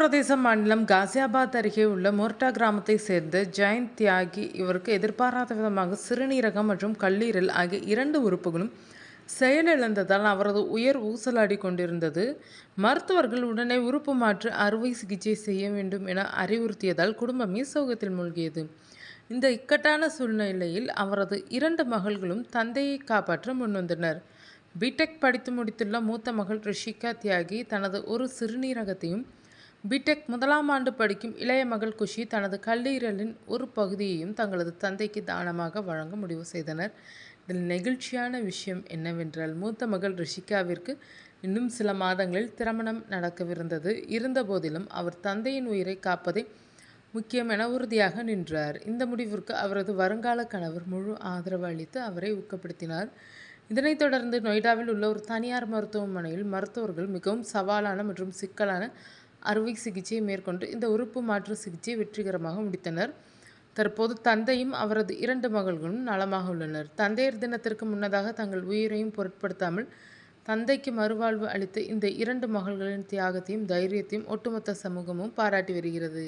உத்தரப்பிரதேச மாநிலம் காசியாபாத் அருகே உள்ள மோர்டா கிராமத்தை சேர்ந்த ஜெயந்த் தியாகி. இவருக்கு எதிர்பாராத விதமாக சிறுநீரகம் மற்றும் கல்லீரல் ஆகிய 2 உறுப்புகளும் செயலிழந்ததால் அவரது உயிர் ஊசலாடி கொண்டிருந்தது. மருத்துவர்கள் உடனே உறுப்பு மாற்று அறுவை சிகிச்சை செய்ய வேண்டும் என அறிவுறுத்தியதால் குடும்பமே சோகத்தில் மூழ்கியது. இந்த இக்கட்டான சூழ்நிலையில் அவரது 2 மகள்களும் தந்தையை காப்பாற்ற முன்வந்தனர். பிடெக் படித்து முடித்துள்ள மூத்த மகள் ரிஷிகா தியாகி தனது ஒரு சிறுநீரகத்தையும், பிடெக் 1ஆம் ஆண்டு படிக்கும் இளைய மகள் குஷி தனது கல்லீரலின் ஒரு பகுதியையும் தங்களது தந்தைக்கு தானமாக வழங்க முடிவு செய்தனர். இதில் நெகிழ்ச்சியான விஷயம் என்னவென்றால், மூத்த மகள் ரிஷிகாவிற்கு இன்னும் சில மாதங்களில் திருமணம் நடக்கவிருந்தது. இருந்தபோதிலும் அவர் தந்தையின் உயிரை காப்பதே முக்கியம் என உறுதியாக நின்றார். இந்த முடிவிற்கு அவரது வருங்கால கணவர் முழு ஆதரவு அளித்து அவரை ஊக்கப்படுத்தினார். இதனைத் தொடர்ந்து நொய்டாவில் உள்ள ஒரு தனியார் மருத்துவமனையில் மருத்துவர்கள் மிகவும் சவாலான மற்றும் சிக்கலான அறுவை சிகிச்சையை மேற்கொண்டு இந்த உறுப்பு மாற்று சிகிச்சையை வெற்றிகரமாக முடித்தனர். தற்போது தந்தையும் அவரது 2 மகள்களும் நலமாக உள்ளனர். தந்தையர் தினத்திற்கு முன்னதாக தங்கள் உயிரையும் பொருட்படுத்தாமல் தந்தைக்கு மறுவாழ்வு அளித்த இந்த 2 மகள்களின் தியாகத்தையும் தைரியத்தையும் ஒட்டுமொத்த சமூகமும் பாராட்டி வருகிறது.